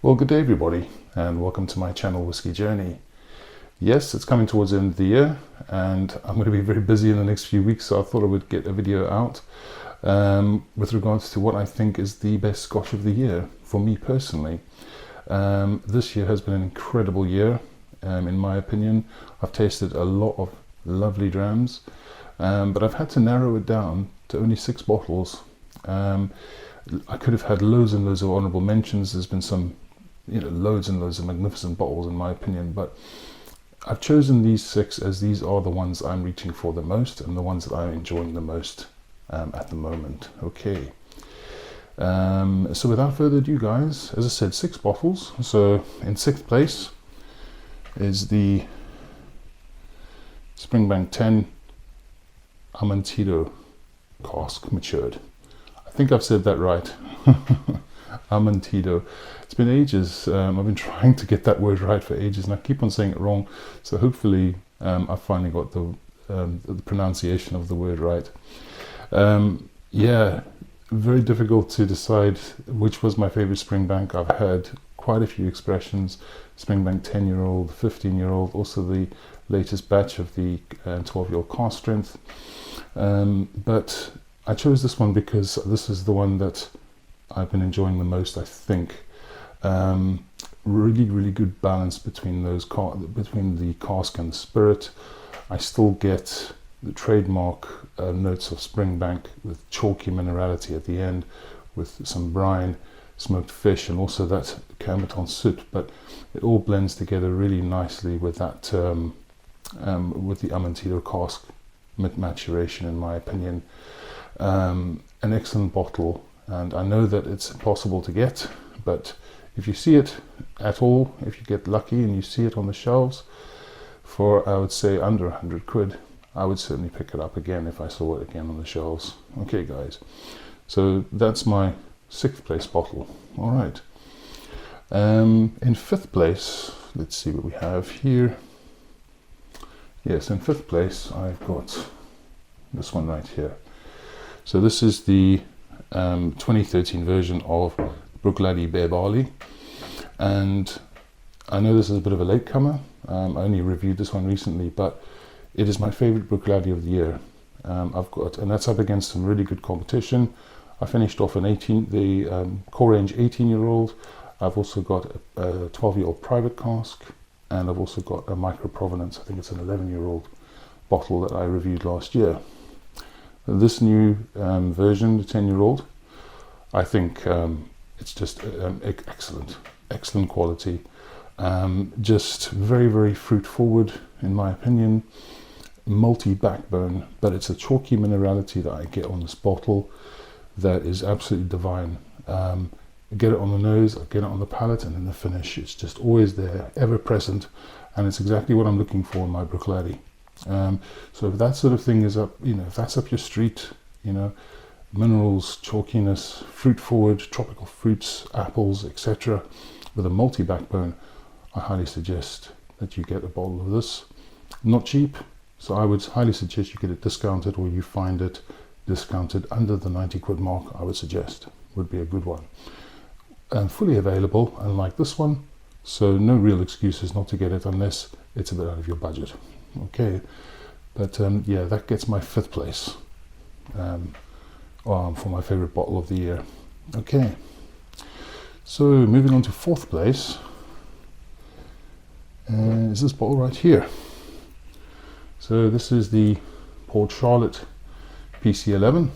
Well, good day everybody, and welcome to my channel Whisky Journey. Yes, it's coming towards the end of the year, and I'm going to be very busy in the next few weeks, so I thought I would get a video out with regards to what I think is the best Scotch of the year for me personally. This year has been an incredible year, in my opinion. I've tasted a lot of lovely drams, but I've had to narrow it down to only 6 bottles. I could have had loads and loads of honorable mentions. There's been some, loads and loads of magnificent bottles in my opinion, but I've chosen these 6 as these are the ones I'm reaching for the most and the ones that I'm enjoying the most at the moment. Okay. So without further ado, guys, as I said, 6 bottles. So in 6th place is the Springbank 10 Amontillado cask matured. I think I've said that right. Amontillado. It's been ages. I've been trying to get that word right for ages, and I keep on saying it wrong. So hopefully, I've finally got the pronunciation of the word right. Yeah, very difficult to decide which was my favorite Springbank. I've heard quite a few expressions: Springbank 10-year-old, 15-year-old, also the latest batch of the 12-year-old cask strength. But I chose this one because this is the one that I've been enjoying the most, I think. Really good balance between between the cask and the spirit. I still get the trademark notes of Springbank with chalky minerality at the end, with some brine, smoked fish, and also that Kermit soot. But it all blends together really nicely with that, with the Amontillado cask maturation, in my opinion. An excellent bottle, and I know that it's impossible to get, but if you see it at all, if you get lucky and you see it on the shelves for, I would say, under 100 quid, I would certainly pick it up again if I saw it again on the shelves. Okay guys, so that's my 6th place bottle. All right. In 5th place, let's see what we have here. Yes, in 5th place I've got this one right here. So this is the 2013 version of Bruichladdich Bare Barley, and I know this is a bit of a latecomer. I only reviewed this one recently, but it is my favorite Bruichladdich of the year. And that's up against some really good competition. I finished off the core range 18-year-old. I've also got a 12-year-old private cask, and I've also got a micro provenance. I think it's an 11-year-old bottle that I reviewed last year. This new version, the 10-year-old, I think it's just excellent quality. Just very fruit forward, in my opinion. Multi backbone, but it's a chalky minerality that I get on this bottle that is absolutely divine. I get it on the nose, I get it on the palate, and in the finish, it's just always there, ever present, and it's exactly what I'm looking for in my Bruichladdich. So if that sort of thing is up, if that's up your street, minerals, chalkiness, fruit forward, tropical fruits, apples, etc., with a multi backbone, I highly suggest that you get a bottle of this. Not cheap, so I would highly suggest you get it discounted, or you find it discounted under the 90 quid mark. I would suggest would be a good one, and fully available, unlike this one. So no real excuses not to get it unless it's a bit out of your budget. Okay, but yeah, that gets my 5th place for my favorite bottle of the year. Okay, so moving on to 4th place is this bottle right here. So this is the Port Charlotte PC11,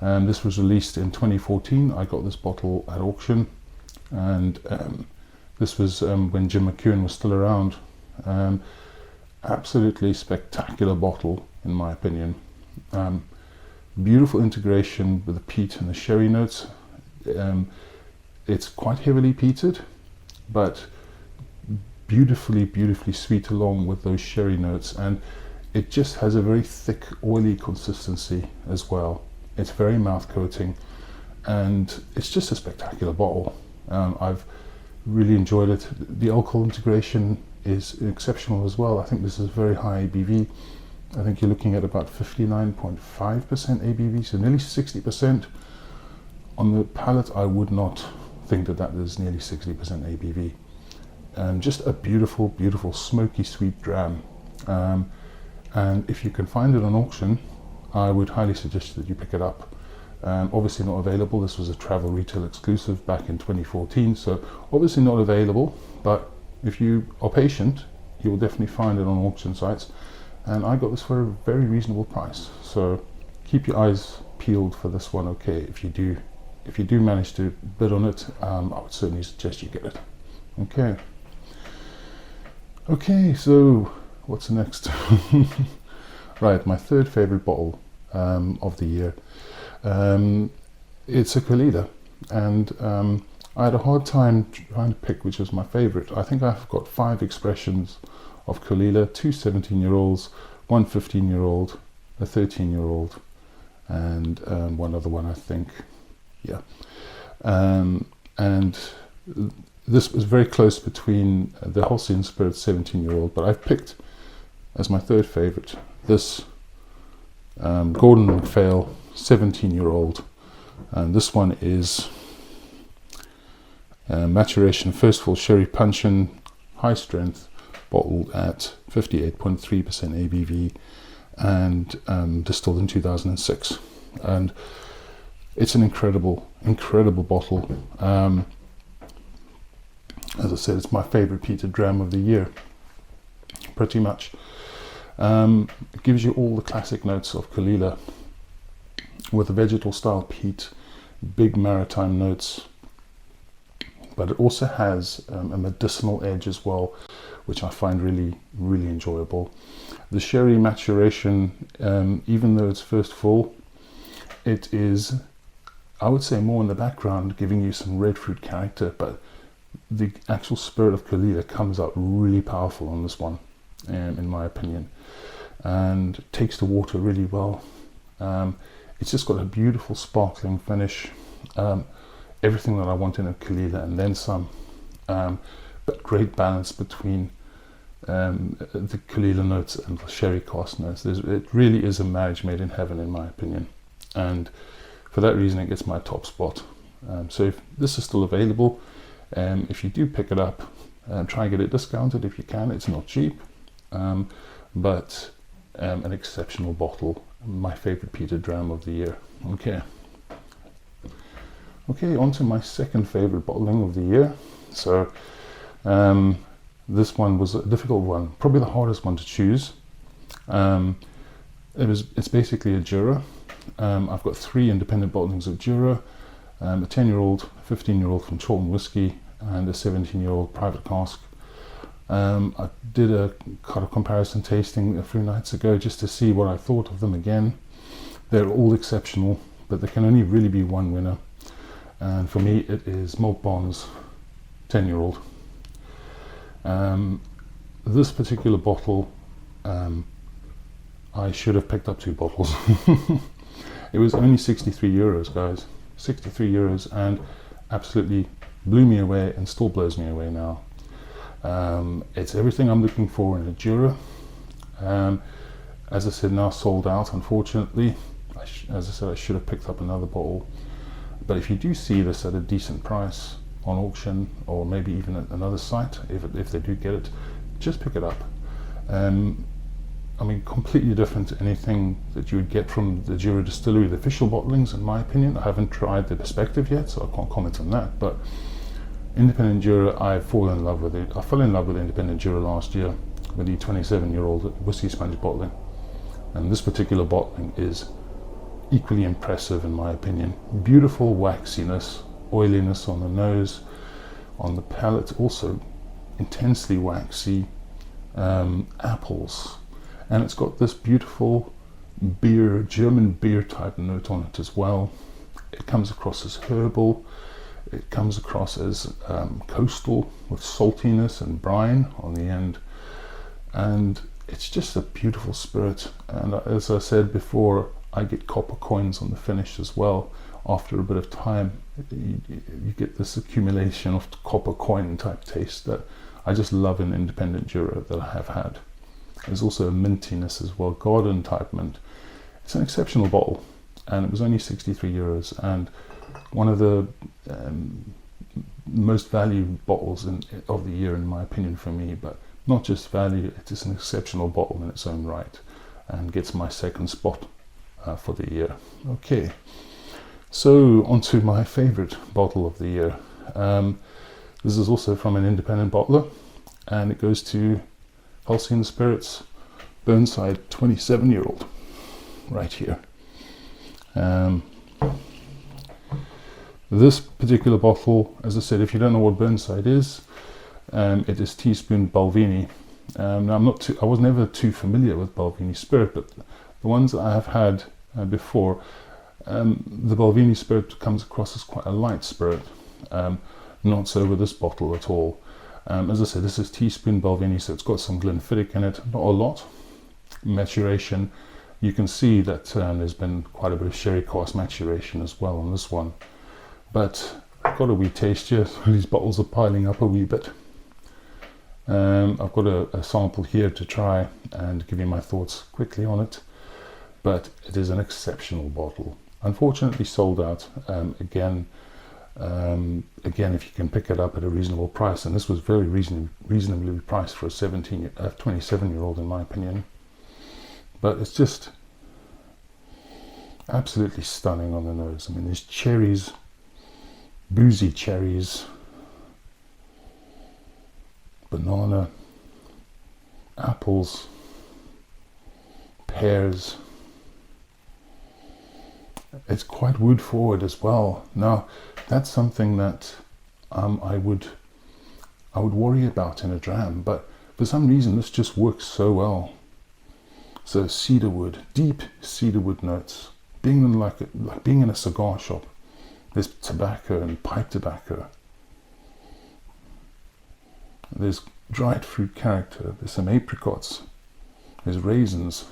and this was released in 2014. I got this bottle at auction, and this was when Jim McEwen was still around. Absolutely spectacular bottle, in my opinion. Beautiful integration with the peat and the sherry notes. It's quite heavily peated, but beautifully sweet along with those sherry notes, and it just has a very thick, oily consistency as well. It's very mouth coating, and it's just a spectacular bottle. I've really enjoyed it. The alcohol integration is exceptional as well. I think this is very high ABV. I think you're looking at about 59.5% ABV, so nearly 60%. On the palate, I would not think that is nearly 60% ABV. Just a beautiful, beautiful smoky sweet dram. And if you can find it on auction, I would highly suggest that you pick it up. Obviously not available. This was a travel retail exclusive back in 2014, so obviously not available, but if you are patient, you will definitely find it on auction sites. And I got this for a very reasonable price, so keep your eyes peeled for this one. Okay, if you do manage to bid on it, I would certainly suggest you get it. Okay, so what's next? Right, my third favorite bottle of the year. It's a Caol Ila, and I had a hard time trying to pick which was my favorite. I think I've got 5 expressions of Caol Ila, 2 17-year-olds, 1 15-year-old, a 13-year-old, and one other one, I think. Yeah. And this was very close between the Halcyon Spirit 17-year-old, but I've picked as my third favorite this Gordon MacPhail 17-year-old, and this one is maturation first full sherry puncheon, high strength, bottled at 58.3% ABV, and distilled in 2006. And it's an incredible bottle. As I said, it's my favorite peated dram of the year, pretty much. It gives you all the classic notes of Caol Ila with a vegetal style peat, big maritime notes, but it also has a medicinal edge as well, which I find really enjoyable. The sherry maturation, even though it's first full, it is, I would say, more in the background, giving you some red fruit character, but the actual spirit of Caol Ila comes out really powerful on this one, in my opinion, and takes the water really well. It's just got a beautiful sparkling finish, everything that I want in a Caol Ila and then some, but great balance between the Caol Ila notes and the sherry cask notes. It really is a marriage made in heaven, in my opinion, and for that reason it gets my top spot. So if this is still available, if you do pick it up, try and get it discounted if you can. It's not cheap, but an exceptional bottle, my favorite peated dram of the year. Okay, on to my second favorite bottling of the year. So this one was a difficult one, probably the hardest one to choose. It's basically a Jura. I've got 3 independent bottlings of Jura, a 10-year-old, 15-year-old from Chorlton Whisky, and a 17-year-old private cask. I did a kind of comparison tasting a few nights ago just to see what I thought of them again. They're all exceptional, but there can only really be one winner. And for me, it is Malt Bond's 10-year-old. This particular bottle, I should have picked up 2 bottles. It was only 63 euros, guys. 63 euros, and absolutely blew me away and still blows me away now. It's everything I'm looking for in a Jura. As I said, now sold out, unfortunately. As I said, I should have picked up another bottle. But if you do see this at a decent price on auction, or maybe even at another site, if they do get it, just pick it up. I mean, completely different to anything that you would get from the Jura distillery, the official bottlings, in my opinion. I haven't tried the perspective yet, so I can't comment on that. But independent Jura, I fell in love with it. I fell in love with independent Jura last year with the 27-year-old whiskey sponge bottling, and this particular bottling is equally impressive in my opinion. Beautiful waxiness, oiliness on the nose, on the palate also intensely waxy, apples, and it's got this beautiful beer, German beer type note on it as well. It comes across as herbal, it comes across as coastal with saltiness and brine on the end, and it's just a beautiful spirit. And as I said before, I get copper coins on the finish as well. After a bit of time, you get this accumulation of copper coin type taste that I just love in independent Jura that I have had. There's also a mintiness as well, garden type mint. It's an exceptional bottle, and it was only 63 euros. And one of the most valued bottles of the year in my opinion for me, but not just value, it is an exceptional bottle in its own right and gets my second spot for the year. Okay, so on to my favorite bottle of the year. This is also from an independent bottler, and it goes to Halcyon Spirits Burnside 27-year-old right here. This particular bottle, as I said, if you don't know what Burnside is, it is teaspoon Balvenie. Now I was never too familiar with Balvenie Spirit, but the ones that I have had before, the Balvenie Spirit comes across as quite a light spirit. Not so with this bottle at all. As I said, this is teaspoon Balvenie, so it's got some Glenfiddich in it, not a lot. Maturation, you can see that there's been quite a bit of sherry cask maturation as well on this one. But I've got a wee taste here. These bottles are piling up a wee bit. I've got a sample here to try and give you my thoughts quickly on it. But it is an exceptional bottle. Unfortunately sold out again. Again, if you can pick it up at a reasonable price, and this was very reasonably priced for a 27-year-old in my opinion. But it's just absolutely stunning on the nose. I mean, there's cherries, boozy cherries, banana, apples, pears. It's quite wood forward as well. Now, that's something that I would worry about in a dram, but for some reason this just works so well. So cedarwood, deep cedarwood notes, being like being in a cigar shop. There's tobacco and pipe tobacco. There's dried fruit character. There's some apricots. There's raisins.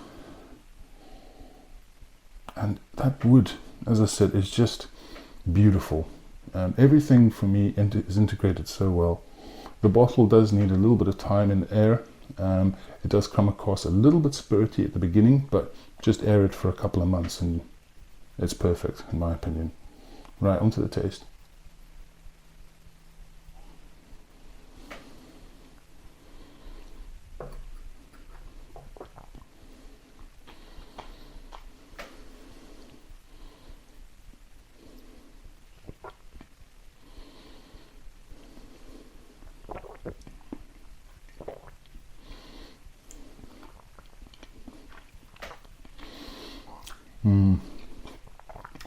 And that wood, as I said, is just beautiful. Everything for me is integrated so well. The bottle does need a little bit of time in the air. It does come across a little bit spirity at the beginning, but just air it for a couple of months and it's perfect in my opinion. Right, onto the taste.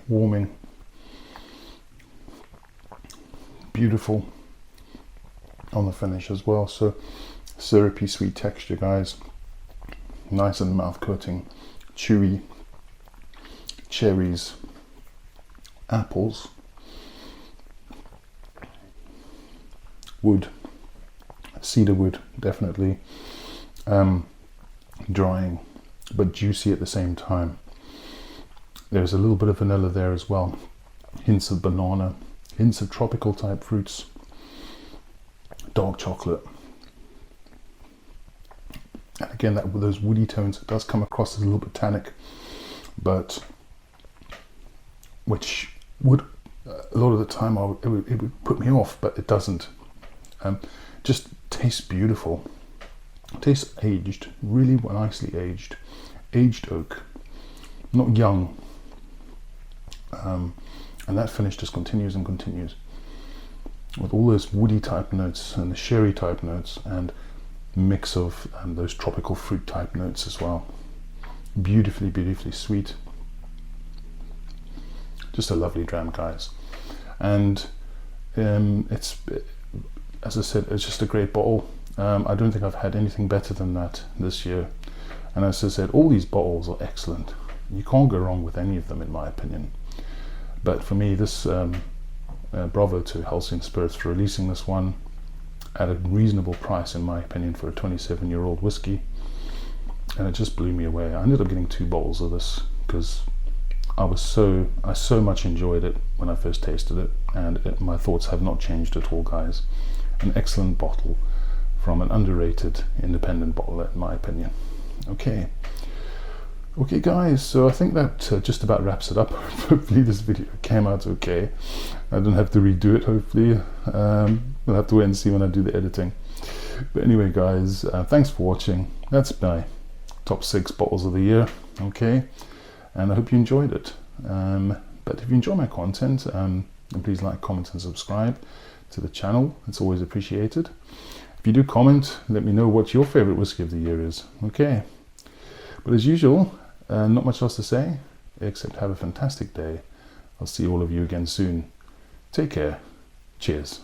Warming, beautiful on the finish as well. So syrupy, sweet texture, guys. Nice and mouth coating, chewy, cherries, apples, wood, cedar wood, definitely. Drying, but juicy at the same time. There's a little bit of vanilla there as well. Hints of banana, hints of tropical type fruits, dark chocolate. And again, that with those woody tones, it does come across as a little bit tannic, but which would a lot of the time it would put me off, but it doesn't. Just tastes beautiful. Tastes aged, really nicely aged. Aged oak, not young. And that finish just continues and continues with all those woody type notes and the sherry type notes and mix of those tropical fruit type notes as well. Beautifully sweet. Just a lovely dram, guys. And it's, as I said, it's just a great bottle. I don't think I've had anything better than that this year. And as I said, all these bottles are excellent. You can't go wrong with any of them in my opinion. But for me, this bravo to Halcyon Spirits for releasing this one at a reasonable price in my opinion for a 27-year-old whiskey, and it just blew me away. I ended up getting 2 bottles of this because I so much enjoyed it when I first tasted it, and my thoughts have not changed at all, guys. An excellent bottle from an underrated independent bottler in my opinion. Okay, Okay guys, so I think that just about wraps it up. Hopefully this video came out okay. I don't have to redo it, hopefully. We'll have to wait and see when I do the editing. But anyway guys, thanks for watching. That's my top 6 bottles of the year, okay? And I hope you enjoyed it. But if you enjoy my content, then please like, comment and subscribe to the channel. It's always appreciated. If you do comment, let me know what your favorite whiskey of the year is, okay? But as usual, not much else to say, except have a fantastic day. I'll see all of you again soon. Take care. Cheers.